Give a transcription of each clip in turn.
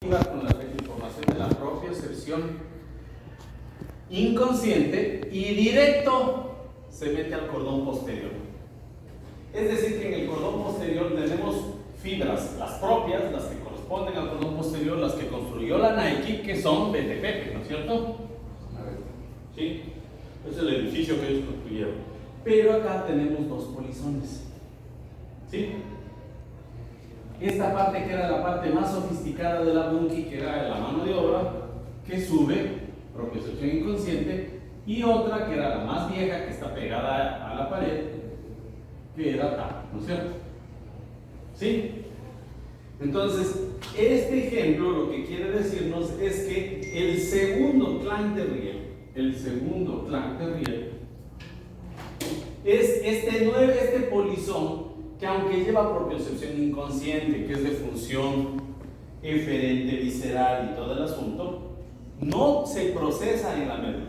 comunicativa con la información de la propiocepción inconsciente y directo se mete al cordón posterior. Es decir, que en el cordón posterior tenemos fibras, las propias, las que corresponden al cordón posterior, las que construyó la Nike, que son BTP, ¿no es cierto? ¿Sí? Es el edificio que ellos construyeron. Pero acá tenemos dos polizones. ¿Sí? Esta parte que era la parte más sofisticada de la Bunky, que era la mano de obra, que sube, propiocepción inconsciente, y otra que era la más vieja, que está pegada a la pared, que era TAP, ¿no es cierto? ¿Sí? Entonces, este ejemplo lo que quiere decirnos es que el segundo clan de Riel es este polizón que, aunque lleva propiocepción inconsciente, que es de función eferente, visceral y todo el asunto, no se procesa en la médula.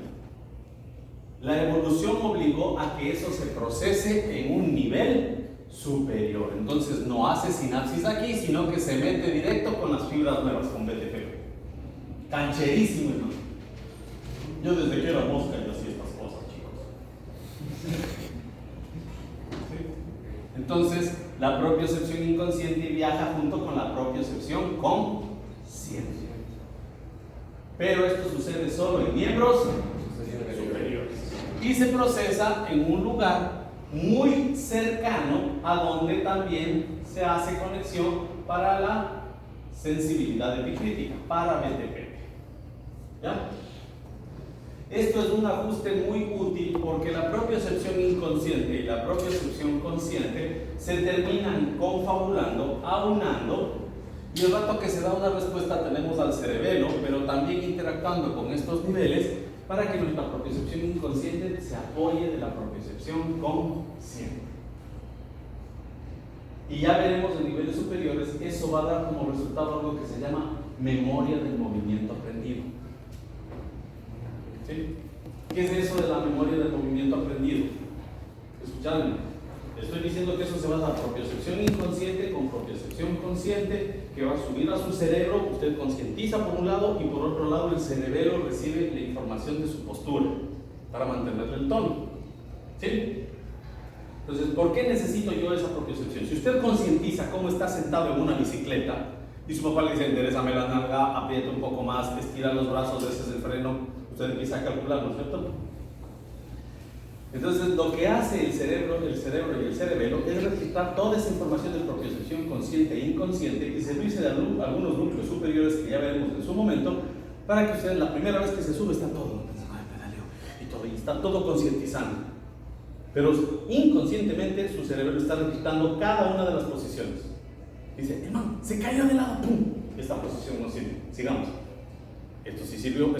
La evolución obligó a que eso se procese en un nivel superior. Entonces no hace sinapsis aquí, sino que se mete directo con las fibras nuevas, con BTP. Cancherísimo, hermano. Yo desde que era mosca yo hacía estas cosas, chicos. Entonces, la propiocepción inconsciente viaja junto con la propiocepción consciente. Pero esto sucede solo en miembros superiores. Y se procesa en un lugar muy cercano a donde también se hace conexión para la sensibilidad epicrítica, para BTP. ¿Ya? Esto es un ajuste muy útil porque la propiocepción inconsciente y la propiocepción consciente se terminan confabulando, aunando, y el rato que se da una respuesta tenemos al cerebelo, pero también interactuando con estos niveles para que nuestra propiocepción inconsciente se apoye de la propiocepción consciente. Y ya veremos en niveles superiores, eso va a dar como resultado algo que se llama memoria del movimiento aprendido. ¿Sí? ¿Qué es eso de la memoria del movimiento aprendido? Escuchadme, estoy diciendo que eso se basa en propiocepción inconsciente con propiocepción consciente, que va a subir a su cerebro, usted concientiza por un lado y por otro lado el cerebelo recibe la información de su postura para mantenerle el tono. ¿Sí? Entonces, ¿por qué necesito yo esa propiocepción? Si usted concientiza cómo está sentado en una bicicleta y su papá le dice, enderezame la nalga, aprieta un poco más, estira los brazos, ese es el freno, usted empieza a calcular, ¿no es cierto? Entonces, lo que hace el cerebro y el cerebelo es registrar toda esa información de propiocepción consciente e inconsciente y servirse de algunos núcleos superiores que ya veremos en su momento, para que usted la primera vez que se sube está todo, y está todo concientizando. Pero inconscientemente su cerebro está registrando cada una de las posiciones. Dice, hermano, se cayó de lado, ¡pum! Esta posición no sirve, sigamos. Esto sí sirvió,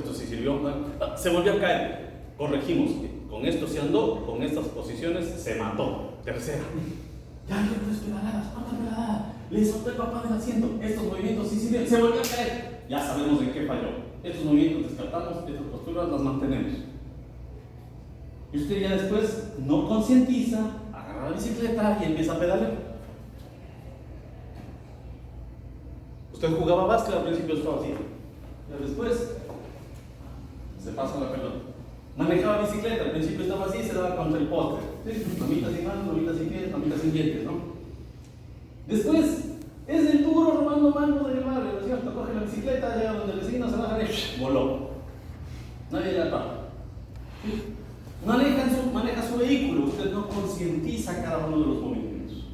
se volvió a caer, corregimos, con esto se andó, con estas posiciones se mató. Tercera, ya dio 3 pedaladas, ¿cuántas pedaladas? Le soltó el papá del asiento, estos movimientos sí sirvieron, se volvió a caer, ya sabemos en qué falló. Estos movimientos descartamos, estas posturas las mantenemos. Y usted ya después no concientiza, agarra la bicicleta y empieza a pedalear. Usted jugaba básquet, al principio estaba así. Después se pasa la pelota. Manejaba bicicleta, al principio estaba así, se daba contra el poste. ¿Sí? Mamitas sin manos, mamitas sin pies, mamitas sin dientes, ¿no? Después es el duro robando mango del barrio, ¿no es cierto? Coge la bicicleta, llega donde el vecino, se baja y voló. Nadie le atrapa. ¿Sí? Maneja su vehículo, usted no concientiza cada uno de los movimientos.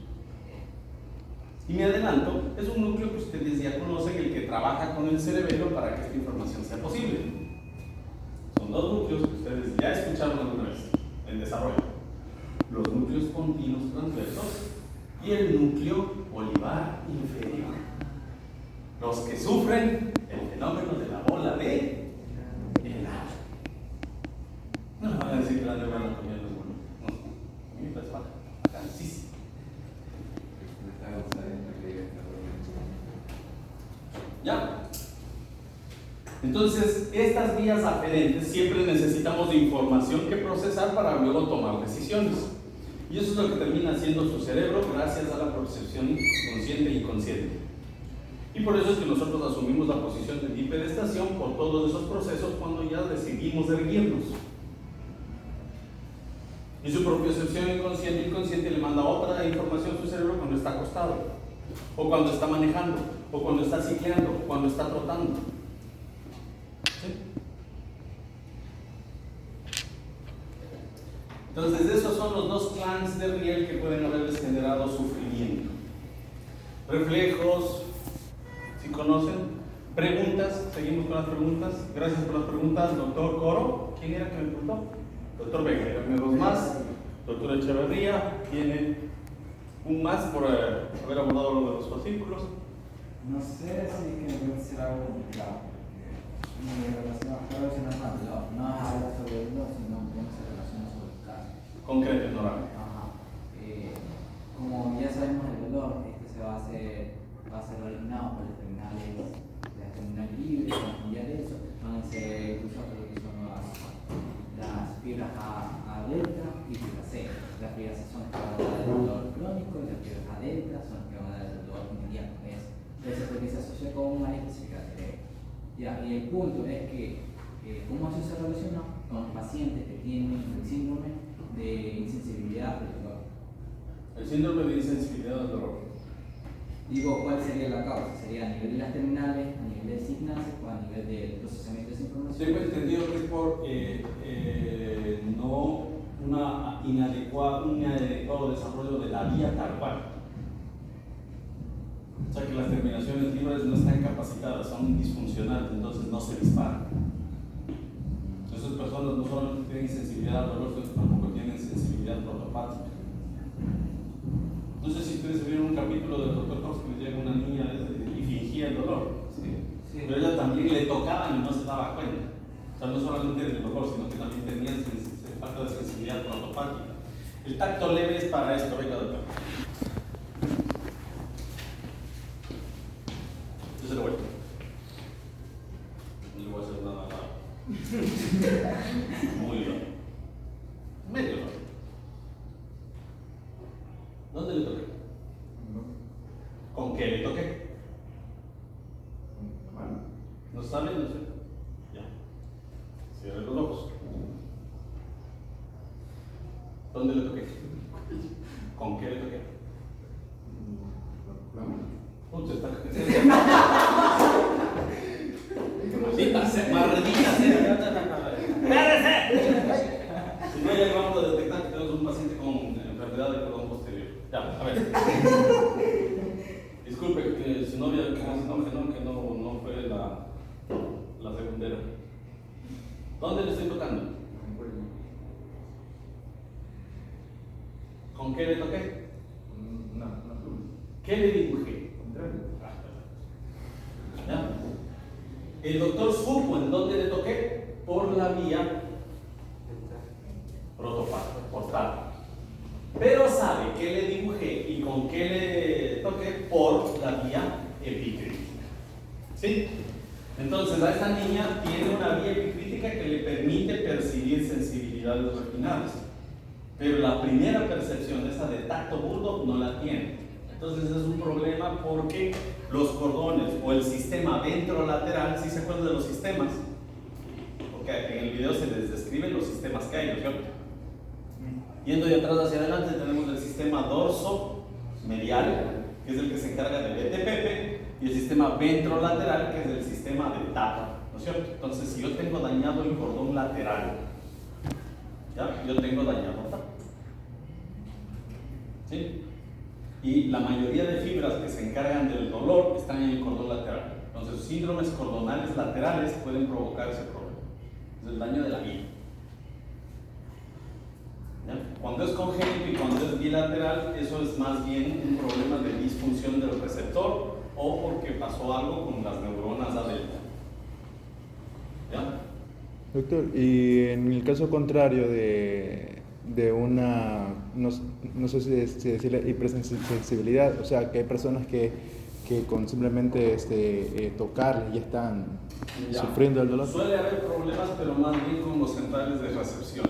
Y me adelanto, es un núcleo que ustedes ya conocen, el que trabaja con el cerebelo para que esta información sea posible. Son dos núcleos que ustedes ya escucharon alguna vez en desarrollo: los núcleos continuos transversos y el núcleo olivar inferior. Los que sufren el fenómeno de la bola de helado. No me van a decir que la de la comida no es bueno. No, a mí me parece bacanísimo. ¿Ya? Entonces, estas vías aferentes siempre necesitamos de información que procesar para luego tomar decisiones. Y eso es lo que termina haciendo su cerebro gracias a la percepción consciente e inconsciente. Y por eso es que nosotros asumimos la posición de bipedestación por todos esos procesos cuando ya decidimos erguirnos. Y su propiocepción inconsciente le manda otra información a su cerebro cuando está acostado, o cuando está manejando, o cuando está cicleando, o cuando está trotando. ¿Sí? Entonces, esos son los dos clans de riel que pueden haberles generado sufrimiento. Reflejos, si conocen. Preguntas, seguimos con las preguntas. Gracias por las preguntas, doctor Coro. ¿Quién era que me preguntó? Doctor Vega, tiene dos más. Doctor Echeverría tiene un más por haber abordado lo de los fascículos. No sé si que me será algo complicado. Mi relación más, no habla sobre el dolor, sino cómo se relaciona sobre el caso. Concreto, Nora. Ajá. Como ya sabemos, el dolor va a ser originado por las terminales libres, ya de eso, van a ser incluso lo que son las fibras A delta y fibra C. Las fibras C son las que van a dar el dolor crónico y las fibras A delta son las que van a dar el dolor inmediato. Entonces, porque se asocia con una específica cerebro. Ya, y el punto es que, ¿cómo eso se relaciona con los pacientes que tienen el síndrome de insensibilidad al dolor? El síndrome de insensibilidad al dolor. Digo, ¿cuál sería la causa? ¿Sería a nivel de las terminales, a nivel de signasia o a nivel de procesamiento de esa información? Tengo entendido que es por no un inadecuado desarrollo de la vía carpal. O sea que las terminaciones libres no están capacitadas, son disfuncionales, entonces no se disparan. Esas personas no solamente tienen sensibilidad al dolor, sino tampoco tienen sensibilidad protopática. No sé si ustedes vieron un capítulo del Dr. House que le llega una niña y fingía el dolor. Sí. Pero ella también le tocaban y no se daba cuenta. O sea, no solamente el dolor, sino que también tenía falta de sensibilidad protopática. El tacto leve es para esto, venga, doctor. Yo se lo vuelvo. No le voy a hacer nada. Muy bien. Medio bien. ¿Dónde le toqué? ¿Con qué le toqué? ¿No está bien? No sé. Ya. Cierre los ojos. ¿Dónde le toqué? ¿Con qué le toqué? Usted está. Maldita sea, maldita sea. Si no, ya vamos a detectar que tenemos un paciente con enfermedad del cordón posterior. Ya, a ver. Disculpe que su novia, que no fue la segundera. ¿Dónde le estoy tocando? ¿Con qué le toqué? ¿Qué le dibujé? ¿Ya? El doctor supo en dónde le toqué por la vía portal. Pero sabe que le dibujé y con qué le toqué por la vía epicrítica. ¿Sí? Entonces, a esta niña tiene una vía epicrítica que le permite percibir sensibilidades refinadas. Pero la primera percepción, esa de tacto burdo, no la tiene. Entonces es un problema porque los cordones o el sistema ventrolateral, ¿sí se acuerdan de los sistemas? Porque en el video se les describen los sistemas que hay, ¿no es cierto? Yendo de atrás hacia adelante tenemos el sistema dorso medial, que es el que se encarga del BTPP, y el sistema ventrolateral, que es el sistema de TAP, ¿no es cierto? Entonces, si yo tengo dañado el cordón lateral, ¿ya? Yo tengo dañado TAP. ¿Sí? Y la mayoría de fibras que se encargan del dolor están en el cordón lateral. Entonces, síndromes cordonales laterales pueden provocar ese problema. Es el daño de la vía. ¿Ya? Cuando es congénito y cuando es bilateral, eso es más bien un problema de disfunción del receptor o porque pasó algo con las neuronas A delta. ¿Ya? Doctor, y en el caso contrario de una, no sé si decirle hipersensibilidad, o sea, que hay personas que con simplemente tocar ya están sufriendo el dolor. Suele haber problemas, pero más bien con los centrales de recepción.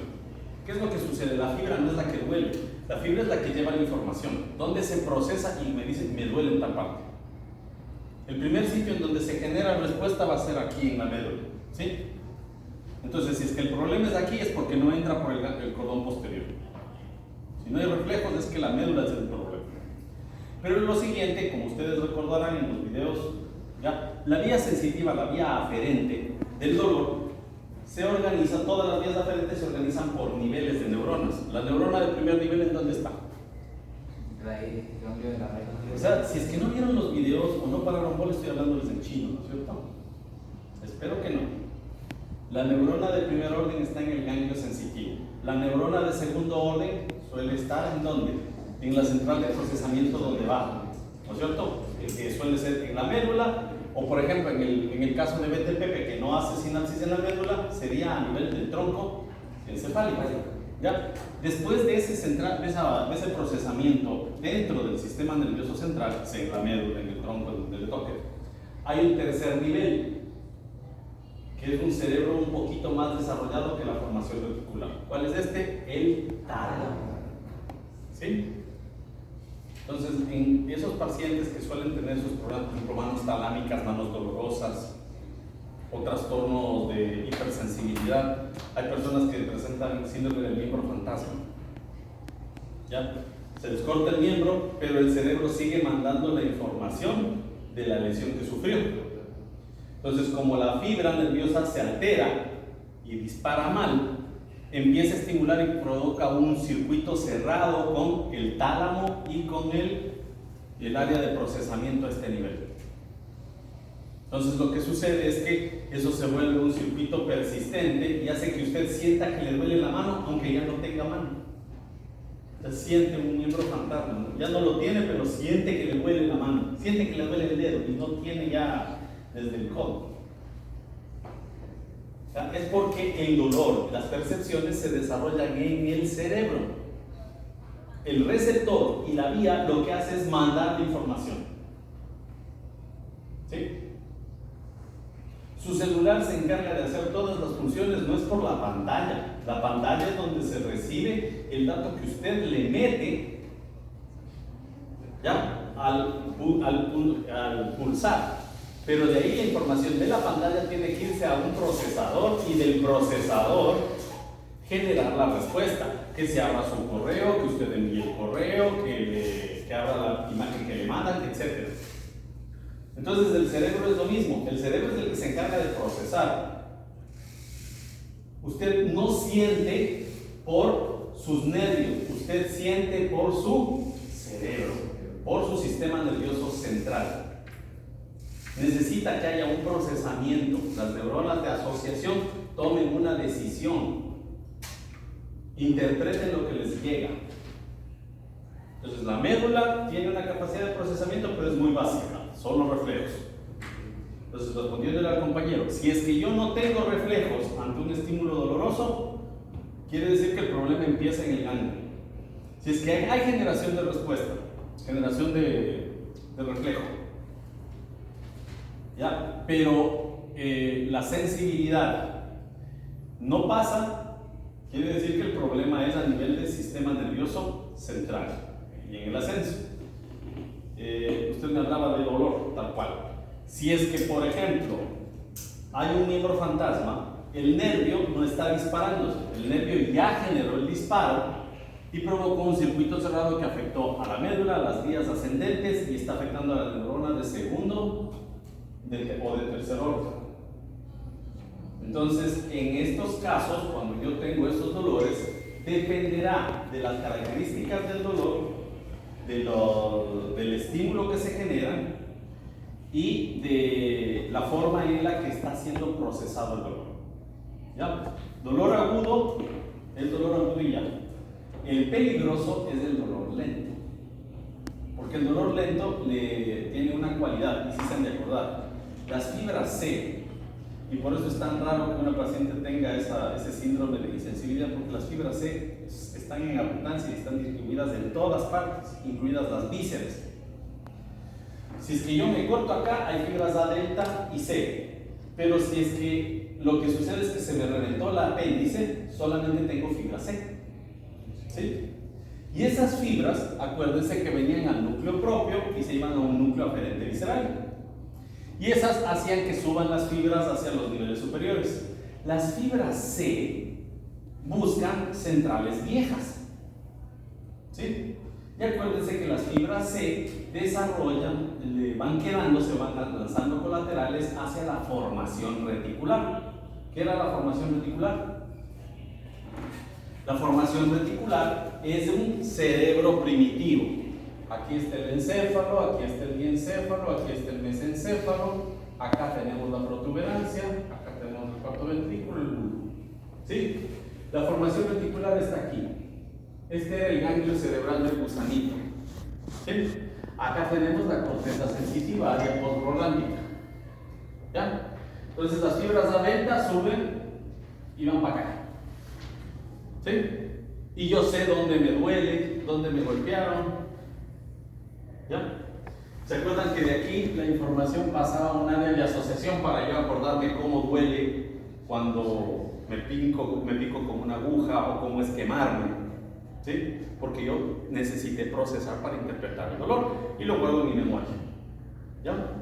¿Qué es lo que sucede? La fibra no es la que duele, la fibra es la que lleva la información. ¿Dónde se procesa y me dice, me duele en tal parte? El primer sitio en donde se genera respuesta va a ser aquí en la médula, ¿sí? Entonces, si es que el problema es aquí, es porque no entra por el cordón posterior. Si no hay reflejos, es que la médula es el problema. Pero lo siguiente, como ustedes recordarán en los videos, ¿ya? La vía sensitiva, la vía aferente del dolor, se organiza, todas las vías aferentes se organizan por niveles de neuronas. La neurona de primer nivel, ¿en dónde está? O sea, si es que no vieron los videos o no pararon bola, estoy hablándoles en chino, ¿no es cierto? Espero que no. La neurona de primer orden está en el ganglio sensitivo. La neurona de segundo orden suele estar ¿en dónde? En la central de procesamiento donde baja, ¿no es cierto? Que suele ser en la médula, o por ejemplo en el caso de BTPP, que no hace sinapsis en la médula, sería a nivel del tronco encefálico. ¿Ya? Después de ese procesamiento dentro del sistema nervioso central, en la médula, en el tronco, donde le toque, hay un tercer nivel, que es un cerebro un poquito más desarrollado que la formación reticular. ¿Cuál es este? El tálamo. ¿Sí? Entonces, en esos pacientes que suelen tener sus problemas, por ejemplo, manos talámicas, manos dolorosas, o trastornos de hipersensibilidad, hay personas que presentan síndrome del miembro fantasma. ¿Ya? Se les corta el miembro, pero el cerebro sigue mandando la información de la lesión que sufrió. Entonces, como la fibra nerviosa se altera y dispara mal, empieza a estimular y provoca un circuito cerrado con el tálamo y con el área de procesamiento a este nivel. Entonces lo que sucede es que eso se vuelve un circuito persistente y hace que usted sienta que le duele la mano aunque ya no tenga mano. Usted siente un miembro fantasma, ¿no? Ya no lo tiene, pero siente que le duele la mano, siente que le duele el dedo y no tiene ya desde el codo. O sea, es porque el dolor, las percepciones se desarrollan en el cerebro. El receptor y la vía lo que hace es mandar la información. ¿Sí? Su celular se encarga de hacer todas las funciones, no es por la pantalla. La pantalla es donde se recibe el dato que usted le mete, ¿ya? al pulsar. Pero de ahí la información de la pantalla tiene que irse a un procesador y del procesador generar la respuesta. Que se abra su correo, que usted envíe el correo, que abra la imagen que le mandan, etc. Entonces el cerebro es lo mismo, el cerebro es el que se encarga de procesar. Usted no siente por sus nervios, usted siente por su cerebro, por su sistema nervioso central. Necesita que haya un procesamiento, las neuronas de asociación tomen una decisión, interpreten lo que les llega. Entonces la médula tiene una capacidad de procesamiento, pero es muy básica, son los reflejos. Entonces, respondiéndole al compañero, si es que yo no tengo reflejos ante un estímulo doloroso, quiere decir que el problema empieza en el ganglio. Si es que hay generación de respuesta, generación de reflejo, ¿ya? Pero la sensibilidad no pasa, quiere decir que el problema es a nivel del sistema nervioso central y en el ascenso. Usted me hablaba de dolor, tal cual. Si es que, por ejemplo, hay un miembro fantasma, el nervio no está disparándose, el nervio ya generó el disparo y provocó un circuito cerrado que afectó a la médula, a las vías ascendentes y está afectando a la neurona de segundo o de tercer orden. Entonces, en estos casos, cuando yo tengo estos dolores, dependerá de las características del dolor, del estímulo que se genera y de la forma en la que está siendo procesado el dolor. ¿Ya? Dolor agudo, el dolor agudo y ya. El peligroso es el dolor lento, porque el dolor lento tiene una cualidad, y si se han de acordar, las fibras C, y por eso es tan raro que una paciente tenga ese síndrome de insensibilidad, porque las fibras C están en abundancia y están distribuidas en todas partes, incluidas las vísceras. Si es que yo me corto acá, hay fibras A delta y C, pero si es que lo que sucede es que se me reventó el apéndice, solamente tengo fibra C. ¿Sí? Y esas fibras, acuérdense que venían al núcleo propio y se iban a un núcleo aferente visceral. Y esas hacían que suban las fibras hacia los niveles superiores. Las fibras C buscan centrales viejas. ¿Sí? Y acuérdense que las fibras C desarrollan, van quedando, se van lanzando colaterales hacia la formación reticular. ¿Qué era la formación reticular? La formación reticular es un cerebro primitivo. Aquí está el encéfalo, aquí está el diencéfalo, aquí está el mesencéfalo, acá tenemos la protuberancia, acá tenemos el cuarto ventrículo, el bulbo. ¿Sí? La formación reticular está aquí. Este era el ganglio cerebral del gusanito. ¿Sí? Acá tenemos la corteza sensitivaria postrolándica. ¿Ya? Entonces las fibras A delta suben y van para acá. ¿Sí? Y yo sé dónde me duele, dónde me golpearon. ¿Ya? ¿Se acuerdan que de aquí la información pasaba a un área de asociación para yo acordarme cómo duele cuando me pico con una aguja o cómo es quemarme? ¿Sí? Porque yo necesité procesar para interpretar el dolor y lo guardo en mi memoria. ¿Ya?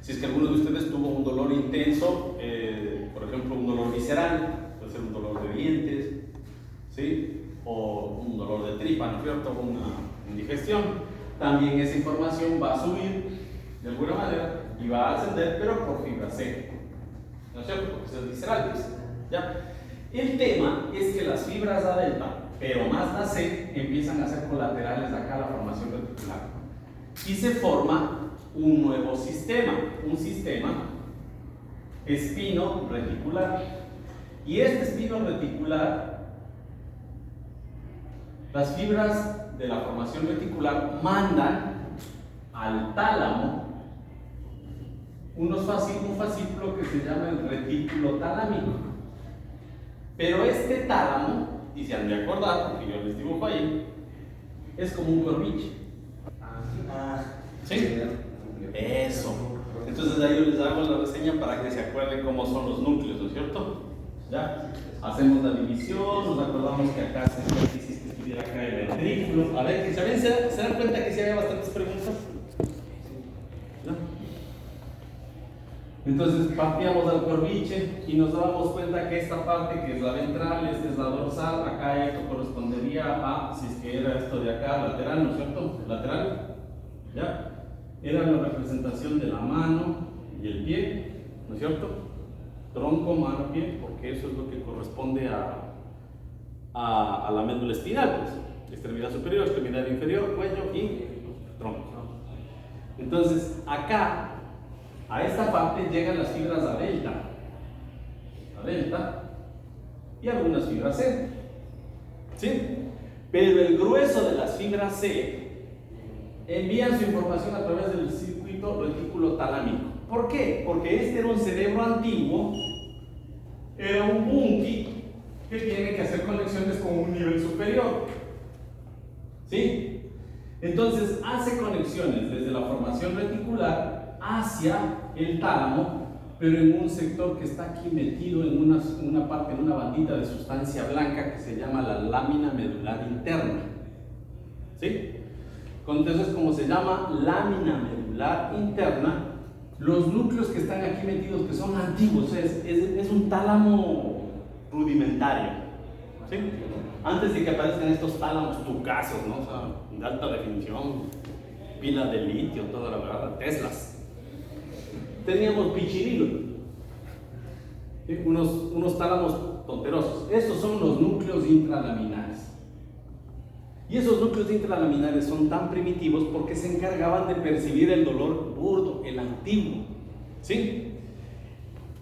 Si es que alguno de ustedes tuvo un dolor intenso, por ejemplo un dolor visceral, puede ser un dolor de dientes, ¿sí? O un dolor de tripa, ¿no es cierto? Una indigestión. También esa información va a subir de alguna manera y va a ascender, pero por fibra C, ¿no es cierto? Porque eso es visceral, ¿ya? El tema es que las fibras A delta, pero más la C, empiezan a ser colaterales acá a la formación reticular y se forma un nuevo sistema, un sistema espino reticular. Y este espino reticular, las fibras de la formación reticular mandan al tálamo un fascículo que se llama el retículo talámico. Pero este tálamo, y se han de acordar, porque yo les dibujo ahí, es como un corviche. ¿Sí? Eso. Entonces ahí yo les hago la reseña para que se acuerden cómo son los núcleos, ¿no es cierto? ¿Ya? Hacemos la división, nos acordamos que acá se acá el ventrículo. A ver, ¿se dan cuenta que sí había bastantes preguntas? ¿No? Entonces partíamos al corviche y nos dábamos cuenta que esta parte que es la ventral, esta es la dorsal, acá esto correspondería a, si es que era esto de acá, lateral, ¿no es cierto? Lateral, ¿ya? Era la representación de la mano y el pie, ¿no es cierto? Tronco, mano, pie, porque eso es lo que corresponde a la médula espinal, pues, extremidad superior, extremidad inferior, cuello y tronco. Entonces, acá, a esta parte llegan las fibras A delta, y algunas fibras C, ¿sí? Pero el grueso de las fibras C envían su información a través del circuito retículo talámico. ¿Por qué? Porque este era un cerebro antiguo, era un bunky que tiene que hacer conexiones con un nivel superior. ¿Sí? Entonces hace conexiones desde la formación reticular hacia el tálamo, pero en un sector que está aquí metido en una parte, en una bandita de sustancia blanca que se llama la lámina medular interna. ¿Sí? Entonces, como se llama lámina medular interna, los núcleos que están aquí metidos, que son antiguos, es un tálamo rudimentario, ¿sí? Antes de que aparezcan estos tálamos tucasos, ¿no? O sea, de alta definición, pilas de litio, toda la verdad, Teslas. Teníamos pichirilos, ¿sí? unos tálamos tonterosos. Estos son los núcleos intralaminares. Y esos núcleos intralaminares son tan primitivos porque se encargaban de percibir el dolor burdo, el antiguo, ¿sí?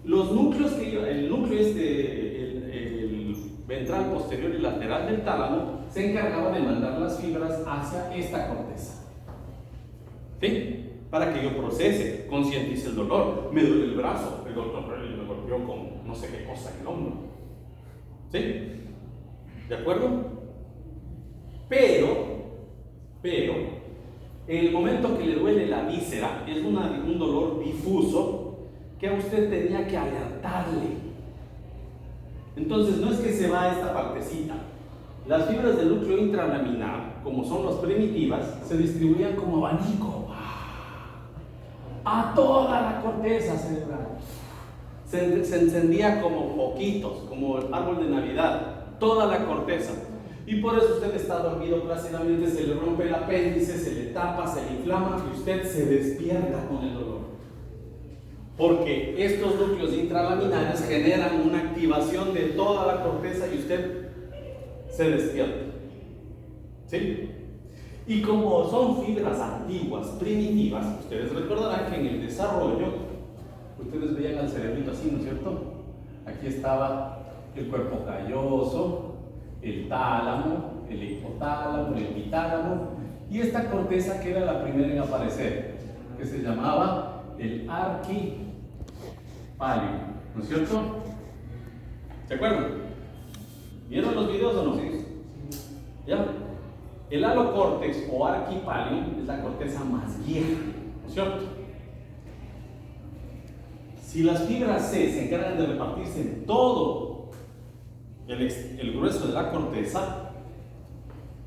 Los núcleos el núcleo el ventral posterior y lateral del tálamo se encargaba de mandar las fibras hacia esta corteza, ¿sí? Para que yo procese, concientice el dolor. Me duele el brazo, el doctor me golpeó con no sé qué cosa en el hombro, ¿sí? ¿De acuerdo? Pero, en el momento que le duele la víscera, es un dolor difuso que a usted tenía que alertarle. Entonces, no es que se va a esta partecita. Las fibras del núcleo intralaminar, como son las primitivas, se distribuían como abanico. a toda la corteza cerebral. Se encendía como poquitos, como el árbol de Navidad, toda la corteza. Y por eso usted está dormido plácidamente, se le rompe el apéndice, se le tapa, se le inflama y usted se despierta con el dolor. Porque estos núcleos intralaminares generan una activación de toda la corteza y usted se despierta. ¿Sí? Y como son fibras antiguas, primitivas, ustedes recordarán que en el desarrollo, ustedes veían al cerebrito así, ¿no es cierto? Aquí estaba el cuerpo calloso, el tálamo, el hipotálamo, el epitálamo, y esta corteza que era la primera en aparecer, que se llamaba el arquipalio, ¿no es cierto? ¿Se acuerdan? ¿Vieron los videos o no? Sí. ¿Ya? El alocórtex o arquipalio es la corteza más vieja, ¿no es cierto? Si las fibras C se encargan de repartirse en todo el grueso de la corteza,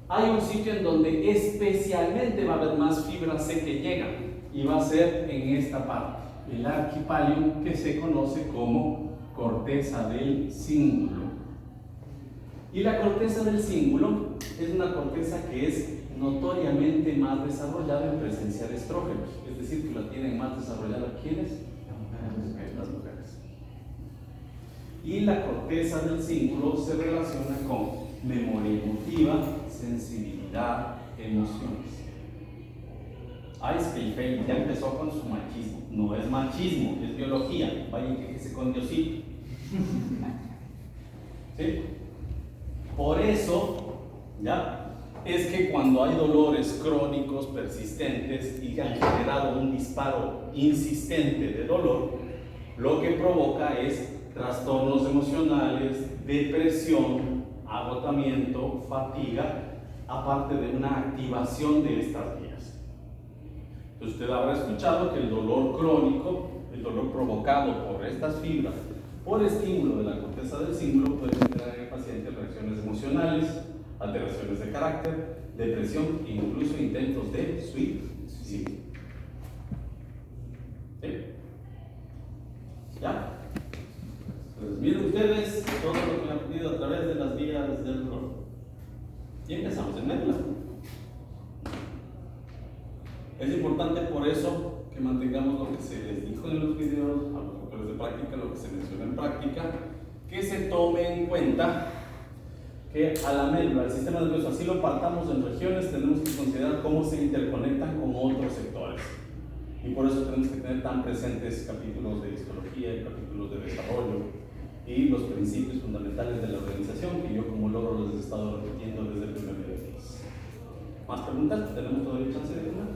hay un sitio en donde especialmente va a haber más fibras C que llegan, y va a ser en esta parte, el arquipalio, que se conoce como corteza del cíngulo. Y la corteza del cíngulo es una corteza que es notoriamente más desarrollada en presencia de estrógenos, es decir, que la tienen más desarrollada ¿quiénes? Las mujeres. Y la corteza del cíngulo se relaciona con memoria emotiva, sensibilidad, emociones. Ay, es que el FEI ya empezó con su machismo. No es machismo, es biología. Vayan que se con Diosito. ¿Sí? Por eso, ¿ya? Es que cuando hay dolores crónicos persistentes y que han generado un disparo insistente de dolor, lo que provoca es trastornos emocionales, depresión, agotamiento, fatiga, aparte de una activación de estas vías. Entonces usted habrá escuchado que el dolor crónico, el dolor provocado por estas fibras, por estímulo de la corteza del cíngulo, puede generar en el paciente reacciones emocionales, alteraciones de carácter, depresión e incluso intentos de suicidio. ¿Sí? ¿Ya? Pues miren ustedes todo lo que han aprendido a través de las vías del dolor. Y empezamos en médula. Es importante por eso que mantengamos lo que se les dijo en los videos, a los autores de práctica, lo que se menciona en práctica, que se tome en cuenta que a la médula, al sistema nervioso, así lo partamos en regiones, tenemos que considerar cómo se interconectan con otros sectores. Y por eso tenemos que tener tan presentes capítulos de histología y capítulos de desarrollo y los principios fundamentales de la organización, que yo como logro los he estado repitiendo desde el primer video. ¿Más preguntas? ¿Tenemos todavía chance de una?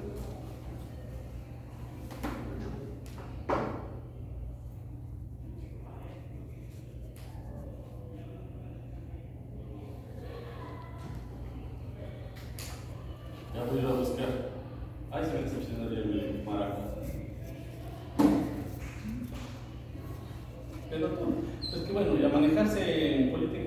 Ya voy a ir a buscar. Ay, se me decepcionaría el maraco. Es que bueno, ya manejarse en política